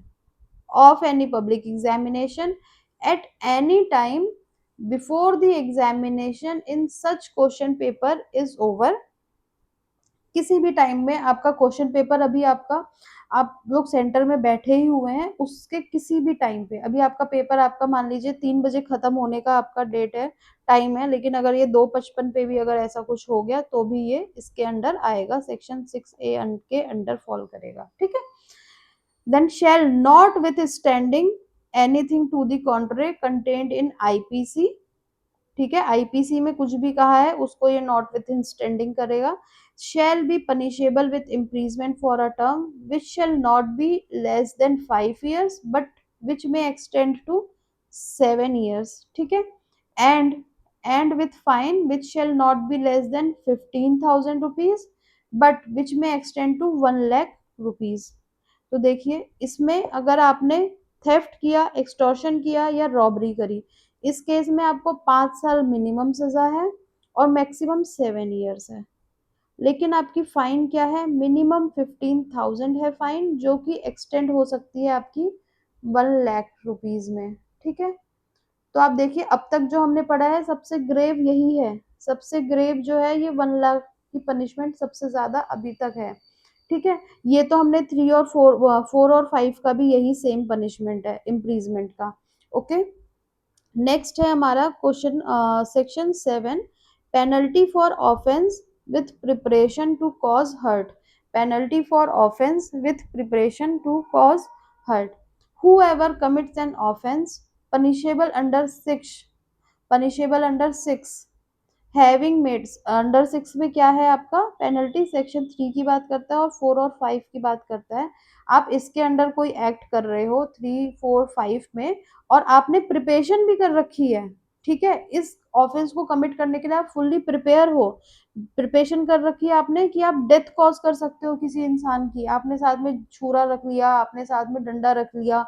of any public examination at any time before the examination in such question paper is over। किसी भी टाइम में आपका क्वेश्चन पेपर अभी आपका, आप लोग सेंटर में बैठे ही हुए हैं, उसके किसी भी टाइम पे अभी आपका पेपर, आपका मान लीजिए 3 बजे खत्म होने का आपका डेट है, टाइम है, लेकिन अगर ये 2:55 पे भी अगर ऐसा कुछ हो गया तो भी ये इसके अंडर आएगा, सेक्शन 6A के अंडर फॉल करेगा। ठीक है, then shall not withstanding anything to the contrary contained in IPC। ठीक है, आईपीसी में कुछ भी कहा है उसको ये नॉट विथ इन स्टैंडिंग करेगा। Shall be punishable with imprisonment for a term which shall not be less than 5 years but which में एक्सटेंड टू 7 years। ठीक है, and with fine which shall not be less then 15,000 rupees but which में एक्सटेंड टू 1 लाख रुपीज। तो देखिए, इसमें अगर आपने थेफ्ट किया, एक्सटॉर्शन किया या रॉबरी करी, इस केस में आपको 5 साल मिनिमम सजा है और मैक्सिमम 7 years है। लेकिन आपकी फाइन क्या है, मिनिमम 15,000 है फाइन, जो कि एक्सटेंड हो सकती है आपकी 1 लाख रुपीज में। ठीक है, तो आप देखिए अब तक जो हमने पढ़ा है सबसे ग्रेव यही है, सबसे ग्रेव जो है ये 1 लाख की पनिशमेंट सबसे ज्यादा अभी तक है। ठीक है, ये तो हमने 3 और 4 और 5 का भी यही सेम पनिशमेंट है इम्प्रीजमेंट का। ओके, नेक्स्ट है हमारा question section 7, penalty for offence with preparation to cause hurt. Penalty for offence with preparation to cause hurt. whoever commits an offense punishable under 6, punishable under 6 having made under 6 में क्या है आपका पेनल्टी, सेक्शन 3 की बात करता है और 4 और 5 की बात करता है। आप इसके अंडर कोई एक्ट कर रहे हो 3, 4, 5 में और आपने प्रिपरेशन भी कर रखी है। ठीक है, इस ऑफेंस को कमिट करने के लिए आप फुल्ली प्रिपेयर हो, प्रिपरेशन कर रखी है आपने कि आप डेथ कॉज कर सकते हो किसी इंसान की, आपने साथ में छुरा रख लिया, आपने साथ में डंडा रख लिया,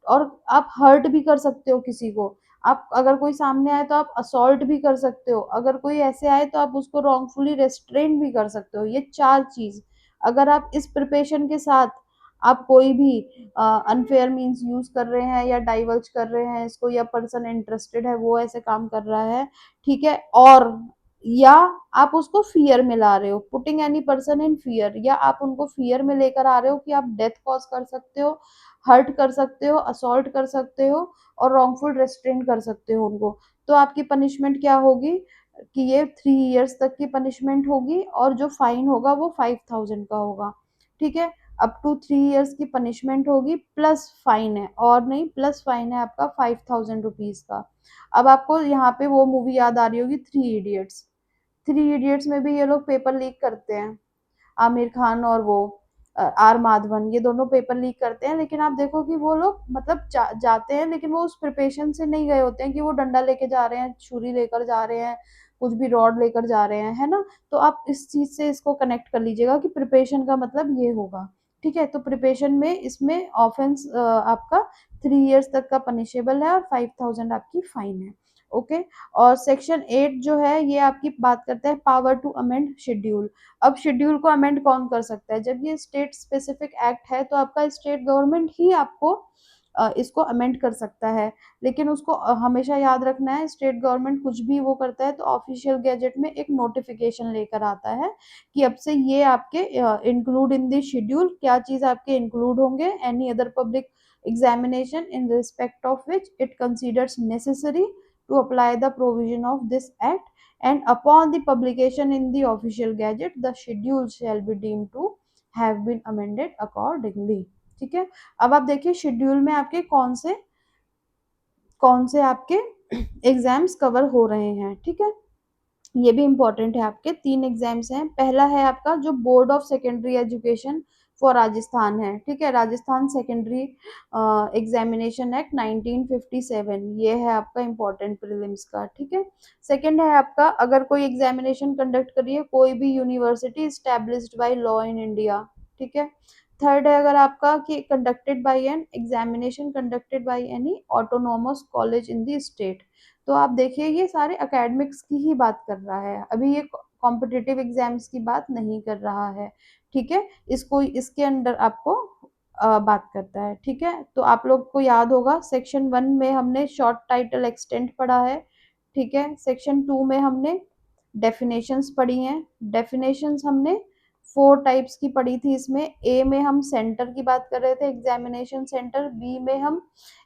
और आप हर्ट भी कर सकते हो किसी को। आप अगर कोई सामने आए तो आप असॉल्ट भी कर सकते हो, अगर कोई ऐसे आए तो आप उसको रॉन्गफुली रेस्ट्रेन भी कर सकते हो। ये 4 चीज अगर आप इस प्रिपरेशन के साथ आप कोई भी अनफेयर मीन्स यूज कर रहे हैं या डाइवर्ज कर रहे हैं इसको, या पर्सन इंटरेस्टेड है वो ऐसे काम कर रहा है, ठीक है, और या आप उसको फियर में ला रहे हो, putting any person in fear, या आप उनको फियर में लेकर आ रहे हो कि आप डेथ कॉज कर सकते हो, हर्ट कर सकते हो, असॉल्ट कर सकते हो और रॉन्गफुल रेस्ट्रेन कर सकते हो उनको, तो आपकी पनिशमेंट क्या होगी, कि ये 3 इयर्स तक की पनिशमेंट होगी और जो फाइन होगा वो 5,000 का होगा। ठीक है, अप टू 3 इयर्स की पनिशमेंट होगी प्लस फाइन है, और नहीं प्लस फाइन है आपका 5,000 रुपीज का। अब आपको यहाँ पे वो मूवी याद आ रही होगी, 3 इडियट्स। 3 इडियट्स में भी ये लोग पेपर लीक करते हैं, आमिर खान और वो आर माधवन, ये दोनों पेपर लीक करते हैं। लेकिन आप देखो कि वो लोग मतलब जाते हैं, लेकिन वो उस प्रिपरेशन से नहीं गए होते हैं कि वो डंडा लेके जा रहे हैं, छुरी लेकर जा रहे हैं, कुछ भी रॉड लेकर जा रहे हैं, है ना। तो आप इस चीज से इसको कनेक्ट कर लीजिएगा कि प्रिपरेशन का मतलब ये होगा। ठीक है, तो प्रिपरेशन में इसमें ऑफेंस आपका 3 इयर्स तक का पनिशेबल है और 5,000 आपकी फाइन है। ओके। और सेक्शन 8 जो है ये आपकी बात करते हैं पावर टू अमेंड शेड्यूल। अब शेड्यूल को अमेंड कौन कर सकता है? जब ये स्टेट स्पेसिफिक एक्ट है तो आपका स्टेट गवर्नमेंट ही आपको इसको अमेंड कर सकता है। लेकिन उसको हमेशा याद रखना है, स्टेट गवर्नमेंट कुछ भी वो करता है तो ऑफिशियल गैजेट में एक नोटिफिकेशन लेकर आता है कि अब से ये आपके इंक्लूड इन द शेड्यूल, क्या चीज आपके इंक्लूड होंगे, any other public examination in respect of which it considers necessary to apply the provision of this act, and upon the publication in the official gazette the schedule shall be deemed to have been amended accordingly। ठीक है, अब आप देखिए शेड्यूल में आपके कौन से आपके एग्जाम्स कवर हो रहे हैं। ठीक है, ये भी इम्पोर्टेंट है, आपके 3 एग्जाम्स हैं। पहला है आपका जो board of secondary education for Rajasthan है। ठीक है, राजस्थान सेकेंडरी एग्जामिनेशन एक्ट 1957, ये है आपका इम्पोर्टेंट प्रीलिम्स का। ठीक है, सेकंड है आपका अगर कोई एग्जामिनेशन कंडक्ट करिए कोई भी university established by law in India. ठीक है, थर्ड है अगर आपका कि conducted by an examination conducted by any autonomous college in the state. तो आप देखिए ये सारे एकेडमिक्स की ही बात कर रहा है, अभी ये कॉम्पिटिटिव एग्जाम्स की बात नहीं कर रहा है। ठीक है, इसको इसके अंडर आपको बात करता है। ठीक है, तो आप लोग को याद होगा सेक्शन 1 में हमने शॉर्ट टाइटल एक्सटेंट पढ़ा है। ठीक है, सेक्शन 2 में हमने डेफिनेशंस पढ़ी हैं। डेफिनेशंस हमने 4 टाइप्स की पढ़ी थी। इसमें ए में हम सेंटर की बात कर रहे थे, एग्जामिनेशन सेंटर। बी में हम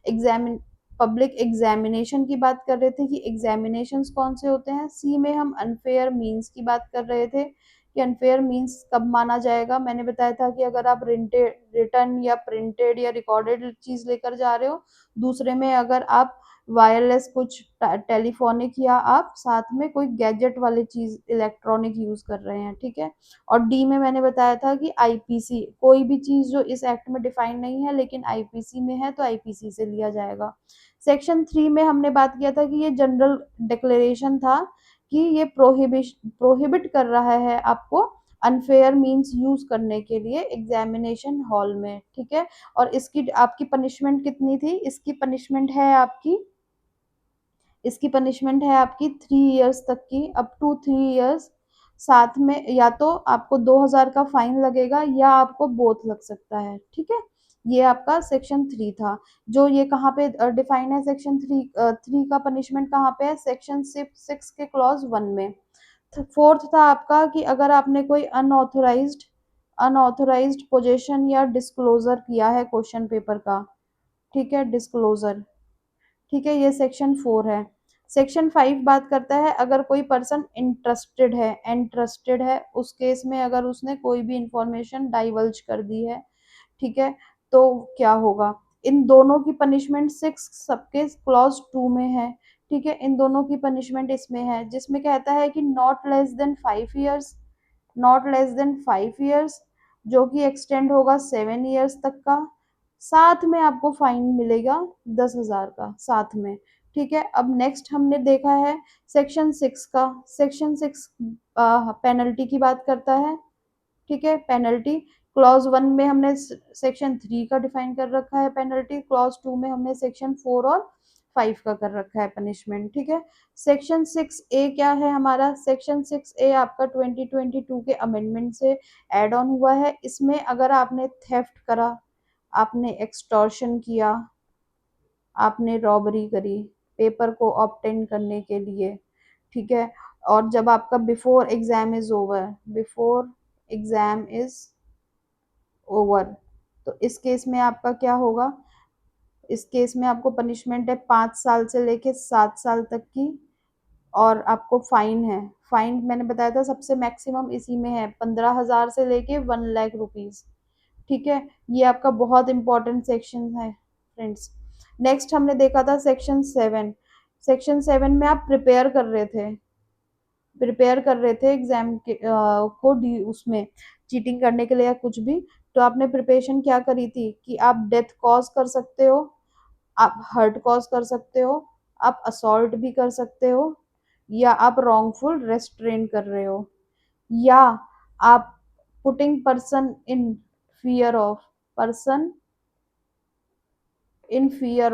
एग्जामिन पब्लिक एग्जामिनेशन की बात कर रहे थे कि एग्जामिनेशंस कौन से होते हैं। सी में हम अनफेयर मीन्स की बात कर रहे थे कि अनफेयर मीन्स कब माना जाएगा। मैंने बताया था कि अगर आप रिटर्न या प्रिंटेड या रिकॉर्डेड चीज लेकर जा रहे हो, दूसरे में अगर आप वायरलेस कुछ टेलीफोनिक या आप साथ में कोई गैजेट वाली चीज इलेक्ट्रॉनिक यूज कर रहे हैं। ठीक है, और डी में मैंने बताया था कि आईपीसी, कोई भी चीज जो इस एक्ट में डिफाइन नहीं है लेकिन आईपीसी में है तो आईपीसी से लिया जाएगा। सेक्शन 3 में हमने बात किया था कि ये जनरल डिक्लेरेशन था कि ये प्रोहिबिट कर रहा है आपको अनफेयर मीन्स यूज करने के लिए एग्जामिनेशन हॉल में। ठीक है, और इसकी आपकी पनिशमेंट कितनी थी? इसकी पनिशमेंट है आपकी 3 इयर्स तक की, अप टू 3 इयर्स। साथ में या तो आपको 2,000 का फाइन लगेगा या आपको बोथ लग सकता है। ठीक है, ये आपका सेक्शन 3 था। जो ये कहाँ पे डिफाइन है? सेक्शन 3 का पनिशमेंट कहाँ पे है? सेक्शन 6 के क्लॉज 1 में। फोर्थ था आपका कि अगर आपने कोई अनऑथोराइज्ड पोजेशन या डिस्क्लोजर किया है क्वेश्चन पेपर का। ठीक है, डिस्क्लोजर। ठीक है, ये सेक्शन 4 है। सेक्शन 5 बात करता है अगर कोई पर्सन इंटरेस्टेड है उस केस में अगर उसने कोई भी इंफॉर्मेशन डाइवल्ज कर दी है। ठीक है, तो क्या होगा? इन दोनों की पनिशमेंट 6 सबके क्लॉज 2 में है। ठीक है, इन दोनों की पनिशमेंट इसमें है जिसमें कहता है कि नॉट लेस देन 5 इयर्स, जो कि एक्सटेंड होगा 7 इयर्स तक का। साथ में आपको फाइन मिलेगा 10,000 का साथ में। ठीक है, अब नेक्स्ट हमने देखा है सेक्शन 6 का। सेक्शन 6 पेनल्टी की बात करता है। ठीक है, पेनल्टी क्लॉज 1 में हमने सेक्शन 3 का डिफाइन कर रखा है पेनल्टी, क्लॉज 2 में हमने सेक्शन 4 और 5 का कर रखा है पनिशमेंट। ठीक है, सेक्शन 6A क्या है हमारा? सेक्शन 6A आपका 2022 के अमेंडमेंट से एड ऑन हुआ है। इसमें अगर आपने थेफ्ट करा, आपने एक्सटॉर्शन किया, आपने रॉबरी करी पेपर को ऑब्टेन करने के लिए। ठीक है, और जब आपका बिफोर एग्जाम इज ओवर, तो इस केस में आपका क्या होगा? इस केस में आपको पनिशमेंट है 5 साल से लेके 7 साल तक की, और आपको फाइन है। फाइन मैंने बताया था सबसे मैक्सिमम इसी में है 15,000 से लेके 1 लाख रुपीज। ठीक है, ये आपका बहुत इंपॉर्टेंट सेक्शन है फ्रेंड्स। नेक्स्ट हमने देखा था सेक्शन 7। सेक्शन 7 में आप प्रिपेयर कर रहे थे एग्जाम के उसमें चीटिंग करने के लिए या कुछ भी। तो आपने प्रिपरेशन क्या करी थी कि आप डेथ कॉज कर सकते हो, आप हर्ट कॉज कर सकते हो, आप असॉल्ट भी कर सकते हो, या आप रॉन्गफुल रेस्ट्रेन कर रहे हो, या आप putting person in fear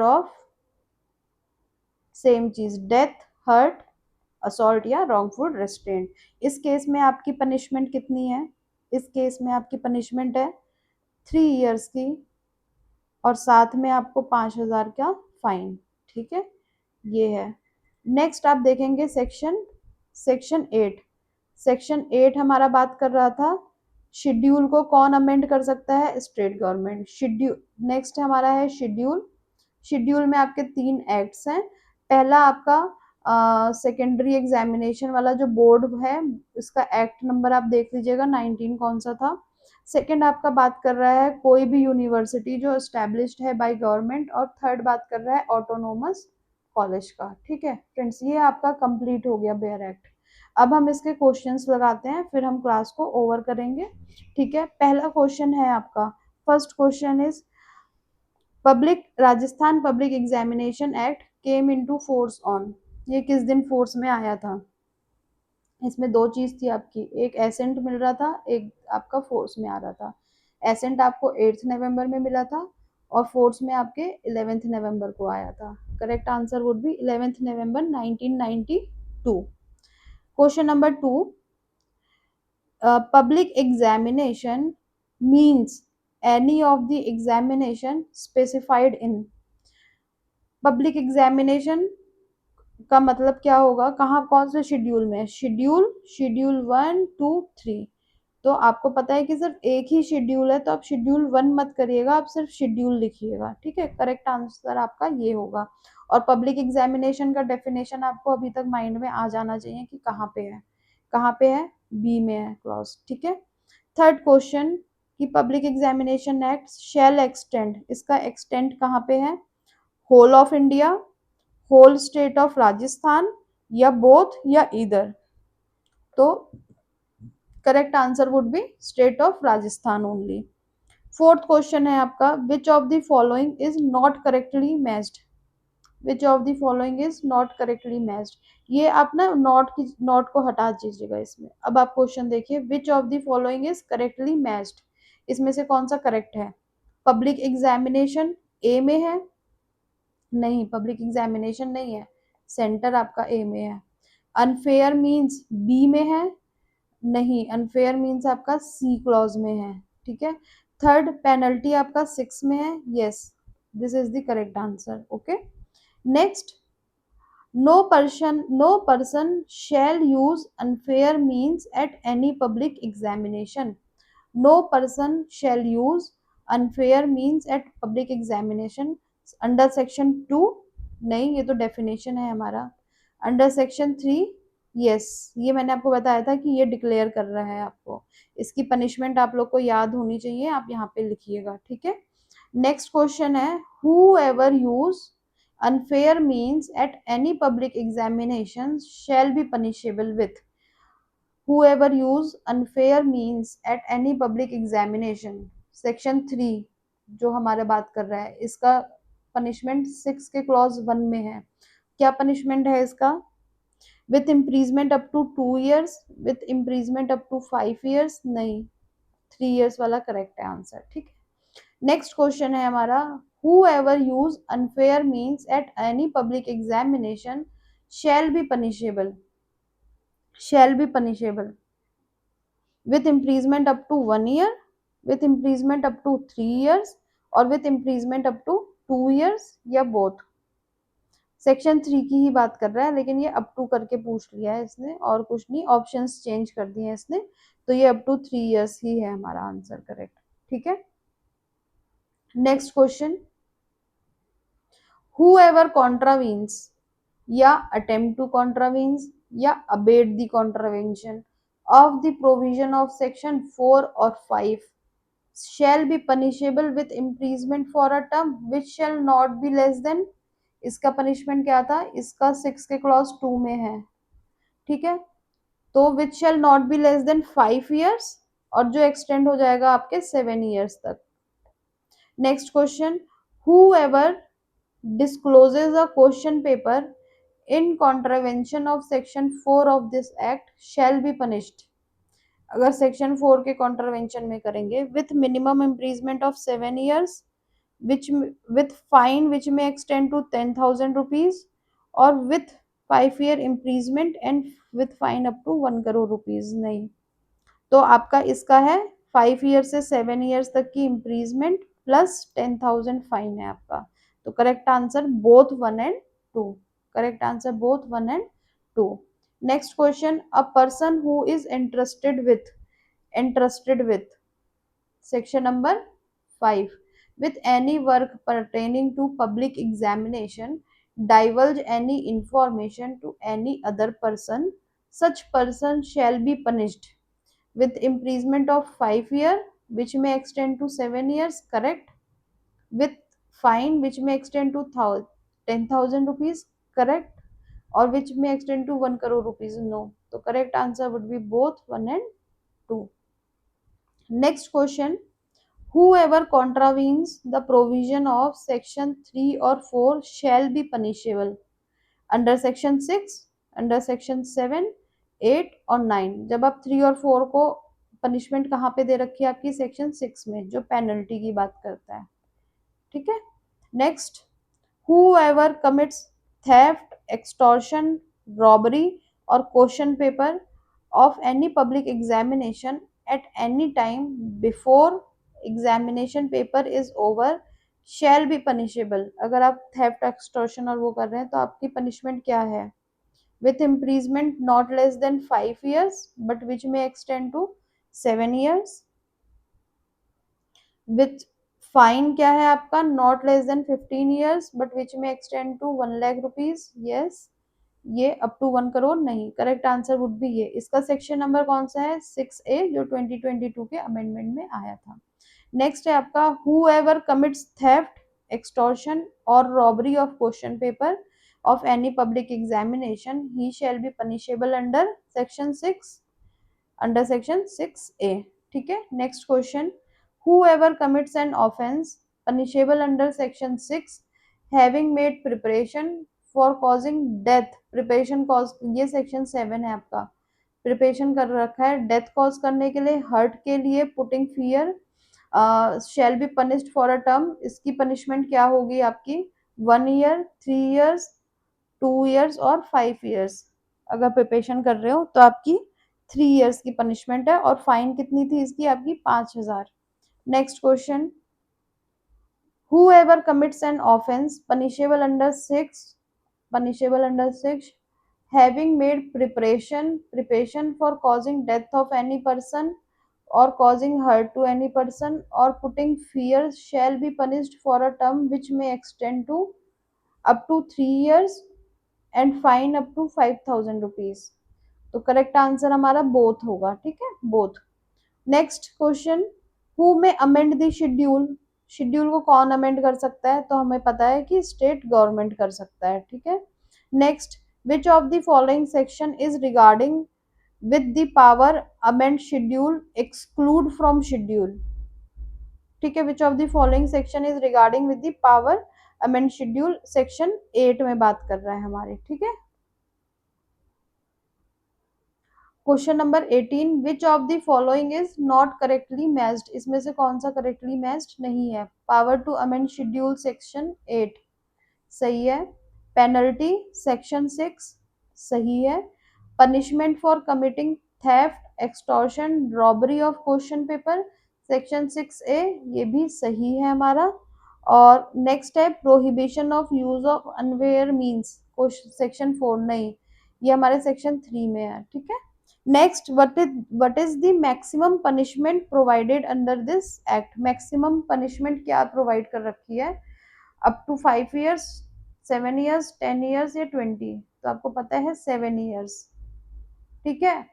of same चीज, डेथ, हर्ट, असॉल्ट या रॉन्गफुल रेस्ट्रेंट। इस केस में आपकी पनिशमेंट कितनी है? इस केस में आपकी पनिशमेंट है 3 इयर्स की, और साथ में आपको 5,000 का फाइन। ठीक है, ये है। नेक्स्ट आप देखेंगे सेक्शन 8। सेक्शन 8 हमारा बात कर रहा था शेड्यूल को कौन अमेंड कर सकता है? State government. शेड्यूल नेक्स्ट हमारा है शेड्यूल। शेड्यूल में आपके 3 एक्ट्स हैं। पहला आपका सेकेंडरी एग्जामिनेशन वाला जो बोर्ड है, इसका एक्ट नंबर आप देख लीजिएगा 19 कौन सा था। सेकंड आपका बात कर रहा है कोई भी यूनिवर्सिटी जो एस्टेब्लिश्ड है बाय गवर्नमेंट, और थर्ड बात कर रहा है ऑटोनोमस कॉलेज का। ठीक है फ्रेंड्स, ये आपका कंप्लीट हो गया बेयर एक्ट। अब हम इसके क्वेश्चंस लगाते हैं, फिर हम क्लास को ओवर करेंगे। ठीक है, पहला क्वेश्चन है आपका, first question is Rajasthan public examination act came into force on. ये किस दिन फोर्स में आया था? इसमें दो चीज थी आपकी, एक एसेंट मिल रहा था, एक आपका फोर्स में आ रहा था। एसेंट आपको 8 नवंबर में मिला था, और फोर्स में आपके 11 नवंबर को आया था। Correct answer would B 11 November 1992। Question number 2, public examination means any of the examination specified in। Public examination का मतलब क्या होगा, कहाँ कौन से शेड्यूल में? शेड्यूल 1, 2, 3। तो आपको पता है कि सिर्फ एक ही शेड्यूल है, तो आप शेड्यूल 1 मत करिएगा, आप सिर्फ शेड्यूल लिखिएगा। ठीक है, करेक्ट आंसर आपका ये होगा। और पब्लिक एग्जामिनेशन का डेफिनेशन आपको अभी तक माइंड में आ जाना चाहिए कि कहाँ पे है, कहाँ पे है, बी में है क्लॉज। ठीक है, थर्ड क्वेश्चन कि public examination act shall extend, इसका एक्सटेंड कहाँ पे है? Whole of India, whole state of Rajasthan, या बोथ, या इधर। तो correct answer would be state of Rajasthan only. Fourth question है आपका, which of the following is not correctly matched. Which of the following is not correctly matched. ये आप ना नॉट को हटा दीजिएगा इसमें। अब आप क्वेश्चन देखिए, विच of the following is correctly matched, इसमें से कौन सा करेक्ट है? पब्लिक एग्जामिनेशन ए में है? नहीं, पब्लिक एग्जामिनेशन नहीं है, सेंटर आपका ए में है। अनफेयर मीन्स बी में है? नहीं, अनफेयर मीन्स आपका सी क्लॉज में है। ठीक है, थर्ड पेनल्टी आपका 6 में है। Yes, this is the correct answer. Okay, next, no person shall use unfair means at any public examination। no person shall use unfair means at public examination under section 2। नहीं, ये तो डेफिनेशन है हमारा। अंडर सेक्शन 3, यस, ये मैंने आपको बताया था कि ये डिक्लेयर कर रहा है आपको। इसकी पनिशमेंट आप लोग को याद होनी चाहिए, आप यहाँ पे लिखिएगा। ठीक है, नेक्स्ट क्वेश्चन है, who ever use unfair means at any public examination shall be punishable with। whoever use unfair means at any public examination, section 3 जो हमारे बात कर रहा है, इसका पनिशमेंट 6 के क्लॉज 1 में है। क्या पनिशमेंट है इसका? With imprisonment up to 2 years, with imprisonment up to 5 years, नहीं, 3 इयर्स वाला करेक्ट है आंसर। ठीक है, नेक्स्ट क्वेश्चन है हमारा, whoever use unfair means at any public examination shall be punishable with imprisonment up to 1 year, with imprisonment up to 3 years, और with imprisonment up to 2 years, या both। सेक्शन 3 की ही बात कर रहा है, लेकिन ये अप टू करके पूछ लिया है इसने, और कुछ नहीं, ऑप्शंस चेंज कर दिए हैं इसने। तो ये अप टू 3 इयर्स ही है हमारा आंसर करेक्ट। ठीक है, नेक्स्ट क्वेश्चन, whoever contravenes, या attempt to contravenes या abet the contravention of the provision of section 4 or 5 shall be punishable with imprisonment for a term which shall not be less than, इसका पनिशमेंट क्या था, इसका 6 के क्लॉज 2 में है, ठीक है, तो which shall not be less than 5 years और जो एक्सटेंड हो जाएगा आपके 7 years तक. Next question, whoever discloses a question paper in contravention of section 4 of this act shall be punished. अगर सेक्शन 4 के कॉन्ट्रवेंशन में करेंगे with minimum imprisonment of 7 years which with fine which may extend to 10,000 rupees or with 5 year imprisonment and with fine up to 1 crore rupees. नहीं, तो आपका इसका है 5 year से 7 years तक की इम्प्रीजमेंट प्लस 10,000 फाइन है आपका. तो correct answer both 1 and 2. Correct answer both 1 and 2. Next question, a person who is entrusted with section number 5 with any work pertaining to public examination divulge any information to any other person, such person shall be punished with imprisonment of 5 years which may extend to 7 years, correct, with fine which may extend to 10,000 rupees, correct, or which may extend to 1 crore rupees, no. So correct answer would be both 1 and 2. Next question, whoever contravenes the provision of section 3 or 4 shall be punishable under section 6, under section 7, 8 और 9. जब आप 3 और 4 को पनिशमेंट कहाँ पे दे रखी है आपकी सेक्शन 6 में, जो पेनल्टी की बात करता है, ठीक है. Next, whoever commits theft, extortion, robbery or question paper of any public examination at any time before examination paper is over shall be punishable. अगर आप theft, extortion और वो कर रहे हैं तो आपकी punishment क्या है, with imprisonment not less than 5 years but which may extend to 7 years, with fine क्या है आपका, not less than 15 years but which में extend to 1 lakh rupees, yes, ये अप टू 1 करोड़ नहीं. करेक्ट आंसर वुड बी ये. इसका सेक्शन नंबर कौन सा है, 6A, जो 2022 के अमेंडमेंट में आया था. नेक्स्ट है आपका, whoever commits theft, extortion or robbery of question paper of any public examination he shall be punishable under section 6, under section 6A, ठीक है. Next question, whoever commits an offense punishable under section 6 having made preparation for causing death, preparation cause, ये सेक्शन 7 है आपका, प्रिपरेशन कर रखा है डेथ कॉज करने के लिए, हर्ट के लिए, putting fear, shall be punished for a term, इसकी पनिशमेंट क्या होगी आपकी, 1 year, 3 years, 2 years और 5 years. अगर प्रिपरेशन कर रहे हो तो आपकी 3 years की पनिशमेंट है और फाइन कितनी थी इसकी आपकी 5,000. Next question, whoever commits an offense punishable under 6 having made preparation for causing death of any person or causing hurt to any person or putting fear shall be punished for a term which may extend to up to 3 years and fine up to 5,000 rupees. तो करेक्ट आंसर हमारा बोथ होगा, ठीक है, बोथ. नेक्स्ट क्वेश्चन, हु में अमेंड द शेड्यूल, शेड्यूल को कौन अमेंड कर सकता है, तो हमें पता है कि स्टेट गवर्नमेंट कर सकता है, ठीक है. Next, which of the following section is regarding with the power amend schedule exclude from schedule, ठीक है, which of the following section is regarding with the power amend schedule, section 8 में बात कर रहा है हमारे, ठीक है. Question number 18, which of the following is not correctly matched, इसमें से कौन सा करेक्टली मैच्ड नहीं है, power to amend schedule section 8 सही है, पेनल्टी सेक्शन 6 सही है, punishment for committing theft, extortion, robbery of question paper section 6A ये भी सही है हमारा. और नेक्स्ट है prohibition of use of unfair means, section 4 नहीं, ये हमारे सेक्शन 3 में है, ठीक है. Next, what is the maximum punishment provided under this act, maximum punishment क्या प्रोवाइड कर रखी है, up to 5 years, 7 years, 10 years या 20? तो आपको पता है 7 ईयर्स। ठीक है।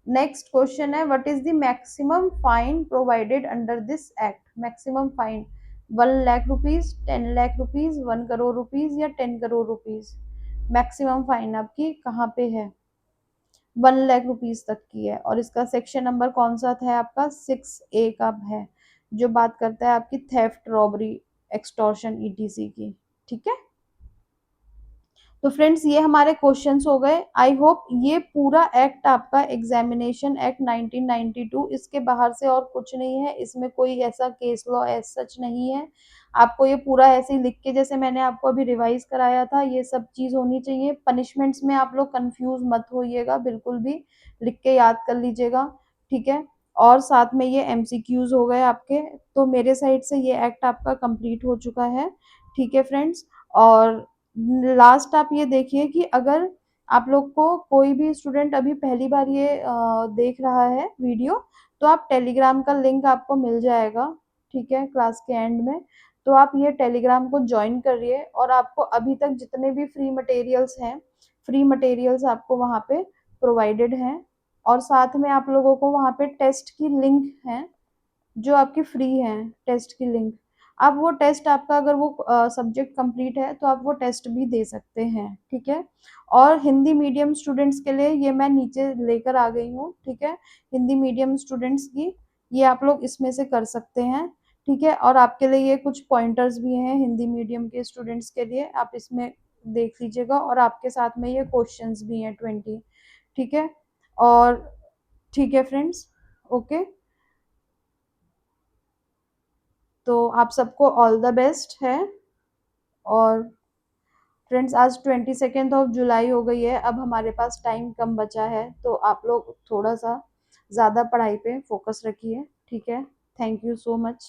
नेक्स्ट क्वेश्चन है, what is the maximum fine provided under this act? Maximum fine 1 lakh rupees, 10 lakh rupees, 1 crore rupees या 10 करोड़ रुपीज? मैक्सिमम फाइन आपकी कहाँ पे है? 1 लाख रुपीज तक की है। और इसका सेक्शन नंबर कौन सा था आपका? 6A का है, जो बात करता है आपकी थेफ्ट, रॉबरी, एक्सटॉर्शन, ईटीसी की। ठीक है। तो फ्रेंड्स ये हमारे क्वेश्चंस हो गए। आई होप ये पूरा एक्ट आपका एग्जामिनेशन एक्ट 1992, इसके बाहर से और कुछ नहीं है, इसमें कोई ऐसा केस लॉ एज सच नहीं है। आपको ये पूरा ऐसे ही लिख के, जैसे मैंने आपको अभी रिवाइज कराया था, ये सब चीज होनी चाहिए। पनिशमेंट्स में आप लोग कंफ्यूज मत होइएगा बिल्कुल भी, लिख के याद कर लीजिएगा। ठीक है। और साथ में ये एमसीक्यूज हो गए आपके। तो मेरे साइड से ये एक्ट आपका कंप्लीट हो चुका है। ठीक है फ्रेंड्स। और लास्ट आप ये देखिए कि अगर आप लोग को कोई भी स्टूडेंट अभी पहली बार ये देख रहा है वीडियो, तो आप टेलीग्राम का लिंक आपको मिल जाएगा। ठीक है, क्लास के एंड में। तो आप ये टेलीग्राम को ज्वाइन करिए, और आपको अभी तक जितने भी फ्री मटेरियल्स हैं, फ्री मटेरियल्स आपको वहाँ पे प्रोवाइडेड हैं। और साथ में आप लोगों को वहाँ पे टेस्ट की लिंक है, जो आपकी फ्री है, टेस्ट की लिंक। आप वो टेस्ट, आपका अगर वो सब्जेक्ट कंप्लीट है, तो आप वो टेस्ट भी दे सकते हैं। ठीक है। और हिंदी मीडियम स्टूडेंट्स के लिए ये मैं नीचे लेकर आ गई हूँ। ठीक है। हिंदी मीडियम स्टूडेंट्स की ये आप लोग इसमें से कर सकते हैं। ठीक है। और आपके लिए ये कुछ पॉइंटर्स भी हैं हिंदी मीडियम के स्टूडेंट्स के लिए, आप इसमें देख लीजिएगा। और आपके साथ में ये क्वेश्चंस भी हैं 20। ठीक है। और ठीक है फ्रेंड्स, ओके। तो आप सबको ऑल द बेस्ट है। और फ्रेंड्स आज 22 जुलाई हो गई है, अब हमारे पास टाइम कम बचा है, तो आप लोग थोड़ा सा ज़्यादा पढ़ाई पे फोकस रखिए। ठीक है। Thank you so much.